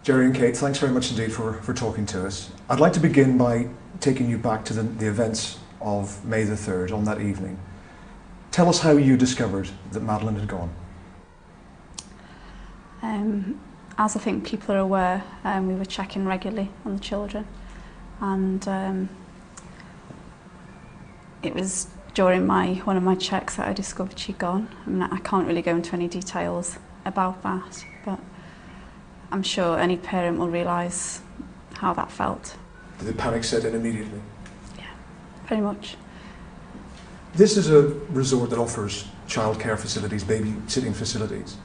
Jerry and Kate, thanks very much indeed for talking to us. I'd like to begin by taking you back to the events of May the 3rd, on that evening. Tell us how you discovered that Madeleine had gone. As I think people are aware, we were checking regularly on the children, and it was during one of my checks that I discovered she'd gone. I mean, I can't really go into any details about that, but I'm sure any parent will realise how that felt. Did the panic set in immediately? Yeah, pretty much. This is a resort that offers childcare facilities, babysitting facilities.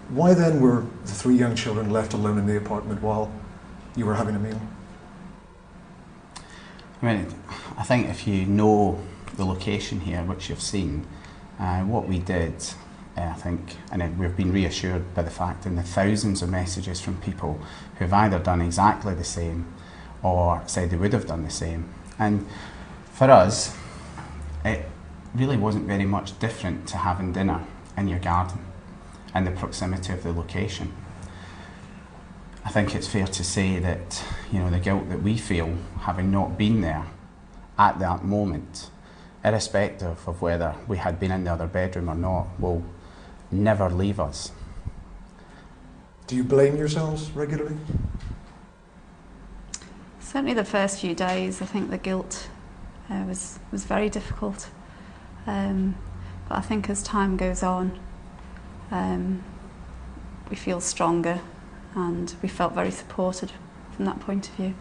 Why then were the 3 young children left alone in the apartment while you were having a meal? I mean, I think if you know the location here, which you've seen, what we did, I think, and we've been reassured by the fact in the thousands of messages from people who've either done exactly the same or said they would have done the same. And for us, it really wasn't very much different to having dinner in your garden and the proximity of the location. I think it's fair to say that, you know, the guilt that we feel having not been there at that moment, irrespective of whether we had been in the other bedroom or not, will never leave us. Do you blame yourselves regularly? Certainly the first few days, I think the guilt was very difficult. But I think as time goes on, we feel stronger, and we felt very supported from that point of view.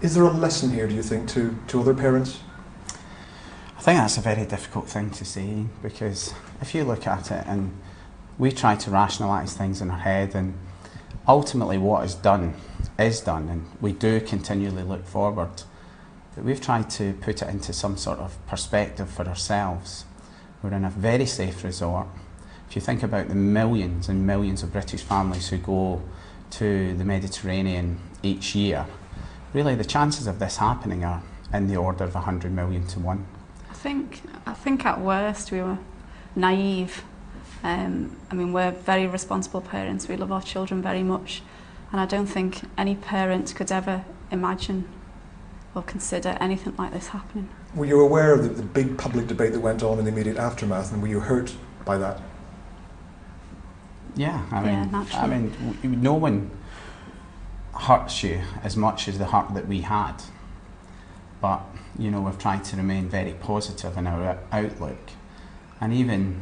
Is there a lesson here, do you think, to other parents? I think that's a very difficult thing to say, because if you look at it, and we try to rationalise things in our head, and ultimately what is done, and we do continually look forward, but we've tried to put it into some sort of perspective for ourselves. We're in a very safe resort. If you think about the millions and millions of British families who go to the Mediterranean each year, really the chances of this happening are in the order of 100 million to 1. I think at worst we were naive. I mean, we're very responsible parents. We love our children very much, and I don't think any parent could ever imagine or consider anything like this happening. Were you aware of the big public debate that went on in the immediate aftermath, and were you hurt by that? Yeah, naturally. I mean, no one hurts you as much as the hurt that we had. But, you know, we've tried to remain very positive in our outlook. And even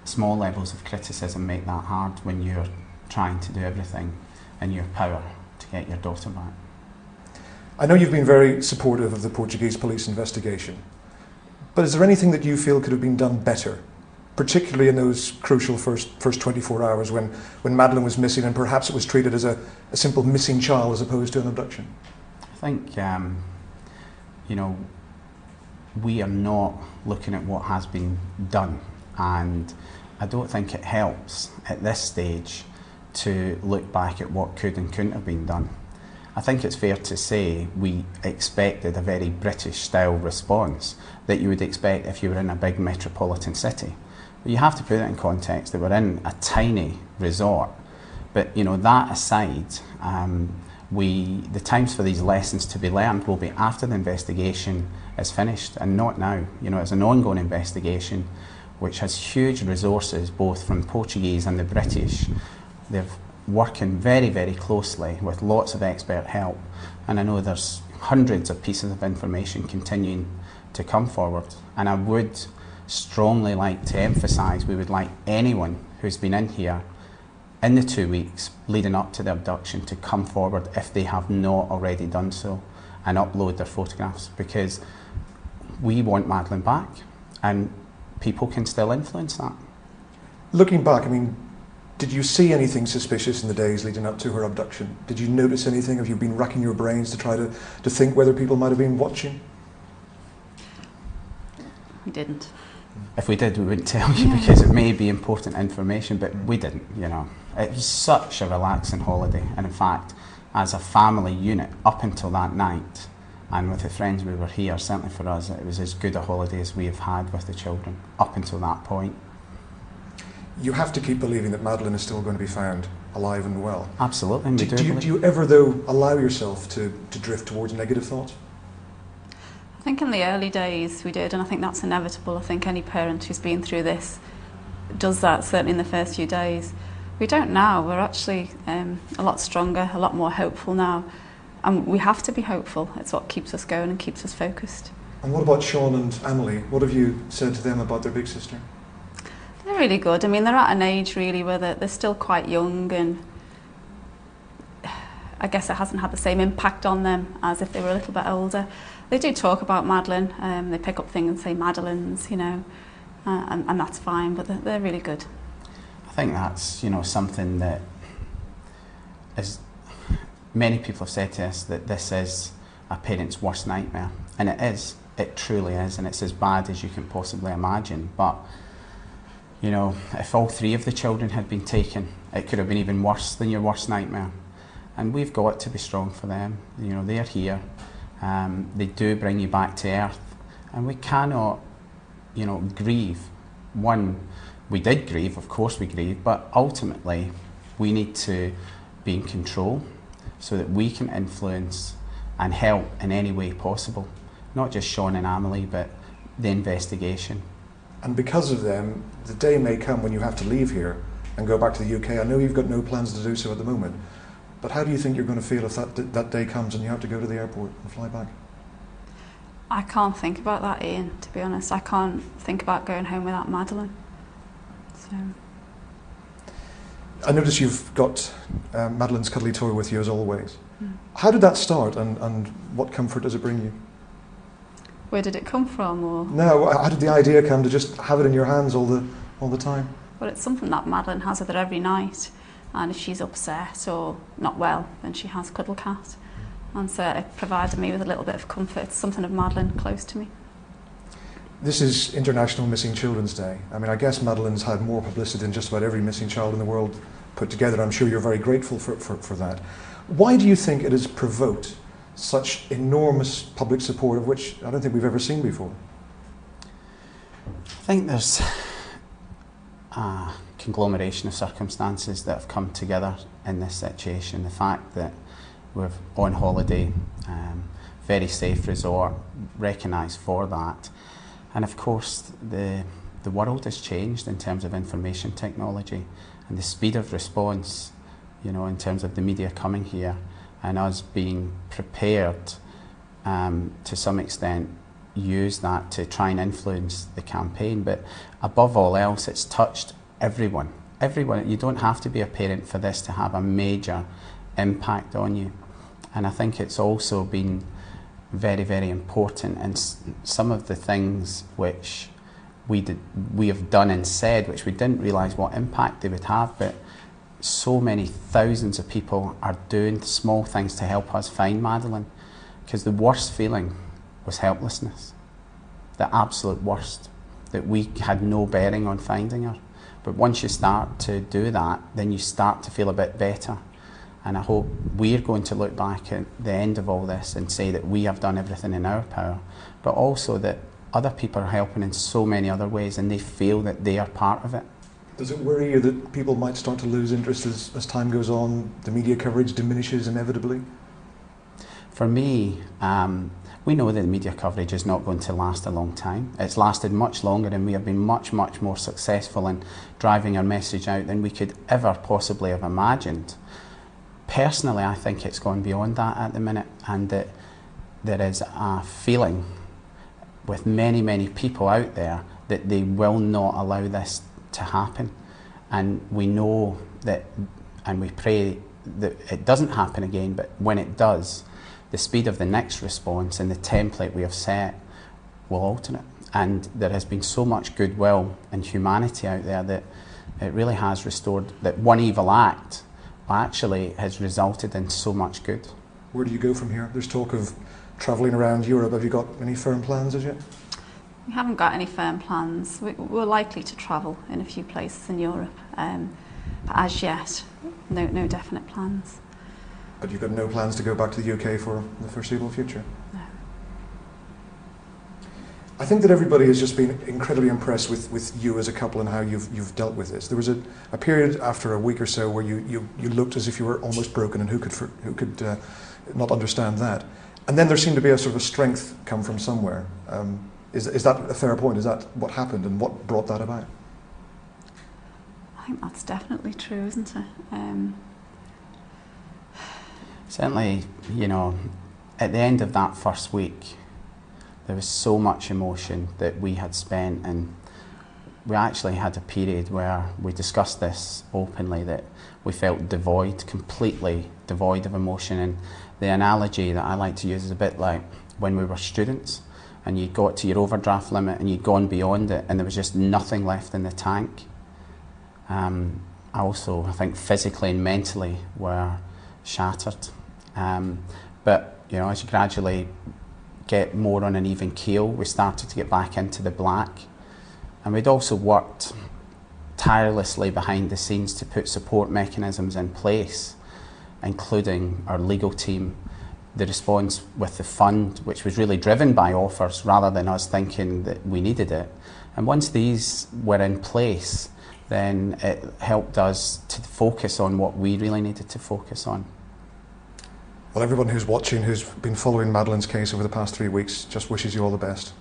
small levels of criticism make that hard when you're trying to do everything in your power to get your daughter back. I know you've been very supportive of the Portuguese police investigation, but is there anything that you feel could have been done better, particularly in those crucial first 24 hours when Madeleine was missing, and perhaps it was treated as a simple missing child as opposed to an abduction? I think, you know, we are not looking at what has been done, and I don't think it helps at this stage to look back at what could and couldn't have been done. I think it's fair to say we expected a very British style response that you would expect if you were in a big metropolitan city. But you have to put it in context that we're in a tiny resort. But, you know, that aside, the times for these lessons to be learned will be after the investigation is finished, and not now. You know, it's an ongoing investigation which has huge resources both from Portuguese and the British. They're working very, very closely with lots of expert help, and I know there's hundreds of pieces of information continuing to come forward, and I would strongly like to emphasise we would like anyone who's been in here in the 2 weeks leading up to the abduction to come forward if they have not already done so and upload their photographs, because we want Madeleine back and people can still influence that. Looking back, I mean, did you see anything suspicious in the days leading up to her abduction? Did you notice anything? Have you been racking your brains to try to think whether people might have been watching? We didn't. If we did, we wouldn't tell you because it may be important information, but we didn't, you know. It was such a relaxing holiday, and in fact, as a family unit, up until that night, and with the friends we were here, certainly for us, it was as good a holiday as we have had with the children, up until that point. You have to keep believing that Madeleine is still going to be found. alive and well. Absolutely, and we Do you ever, though, allow yourself to drift towards negative thoughts? I think in the early days we did, and I think that's inevitable. I think any parent who's been through this does that, certainly in the first few days. We don't now. We're actually a lot stronger, a lot more hopeful now. And we have to be hopeful. It's what keeps us going and keeps us focused. And what about Sean and Emily? What have you said to them about their big sister? They're really good. I mean, they're at an age really where they're still quite young, and I guess it hasn't had the same impact on them as if they were a little bit older. They do talk about Madeline. They pick up things and say Madeline's, you know, and that's fine, but they're really good. I think that's, you know, something that is, many people have said to us that this is a parent's worst nightmare, and it is. It truly is, and it's as bad as you can possibly imagine. But you know, if all three of the children had been taken, it could have been even worse than your worst nightmare. And we've got to be strong for them. You know, they're here. They do bring you back to earth, and we cannot, you know, grieve. One, we did grieve, of course we grieve, but ultimately we need to be in control so that we can influence and help in any way possible. Not just Sean and Emily, but the investigation. And because of them, the day may come when you have to leave here and go back to the UK. I know you've got no plans to do so at the moment, but how do you think you're going to feel if that day comes and you have to go to the airport and fly back? I can't think about that, Ian, to be honest. I can't think about going home without Madeline. So. I notice you've got Madeline's cuddly toy with you as always. How did that start, and what comfort does it bring you? Where did it come from? Or? No, how did the idea come to just have it in your hands all the time? Well, it's something that Madeline has with her every night, and if she's upset or not well, then she has Cuddle Cat. And so it provided me with a little bit of comfort. It's something of Madeline close to me. This is International Missing Children's Day. I mean, I guess Madeline's had more publicity than just about every missing child in the world put together. I'm sure you're very grateful for that. Why do you think it has provoked such enormous public support, of which I don't think we've ever seen before? I think there's a conglomeration of circumstances that have come together in this situation. The fact that we're on holiday, very safe resort, recognised for that. And of course, the world has changed in terms of information technology and the speed of response, you know, in terms of the media coming here and us being prepared to some extent use that to try and influence the campaign. But above all else, it's touched everyone. Everyone. You don't have to be a parent for this to have a major impact on you. And I think it's also been very, very important, and some of the things which we have done and said, which we didn't realise what impact they would have, but so many thousands of people are doing small things to help us find Madeline, because the worst feeling was helplessness, the absolute worst, that we had no bearing on finding her. But once you start to do that, then you start to feel a bit better. And I hope we're going to look back at the end of all this and say that we have done everything in our power, but also that other people are helping in so many other ways and they feel that they are part of it. Does it worry you that people might start to lose interest as time goes on, the media coverage diminishes inevitably? For me, we know that the media coverage is not going to last a long time. It's lasted much longer, and we have been much, much more successful in driving our message out than we could ever possibly have imagined. Personally, I think it's gone beyond that at the minute, and that there is a feeling with many, many people out there that they will not allow this to happen. And we know that, and we pray that it doesn't happen again, but when it does, the speed of the next response and the template we have set will alter it. And there has been so much goodwill and humanity out there that it really has restored, that one evil act actually has resulted in so much good. Where do you go from here? There's talk of travelling around Europe. Have you got any firm plans as yet? We haven't got any firm plans. We're likely to travel in a few places in Europe, but as yet, no definite plans. But you've got no plans to go back to the UK for the foreseeable future? No. I think that everybody has just been incredibly impressed with you as a couple and how you've dealt with this. There was a period after a week or so where you looked as if you were almost broken, and who could not understand that? And then there seemed to be a sort of a strength come from somewhere. Is that a fair point? Is that what happened, and what brought that about? I think that's definitely true, isn't it? Certainly, you know, at the end of that first week, there was so much emotion that we had spent, and we actually had a period where we discussed this openly, that we felt completely devoid of emotion. And the analogy that I like to use is a bit like when we were students and you got to your overdraft limit and you'd gone beyond it and there was just nothing left in the tank. I think physically and mentally were shattered. But you know, as you gradually get more on an even keel, we started to get back into the black. And we'd also worked tirelessly behind the scenes to put support mechanisms in place, including our legal team, the response with the fund, which was really driven by offers rather than us thinking that we needed it. And once these were in place, then it helped us to focus on what we really needed to focus on. Well, everyone who's watching, who's been following Madeleine's case over the past 3 weeks, just wishes you all the best.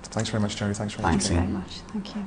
Thanks very much, Jerry. Thanks very much. Thanks very much. Thank you.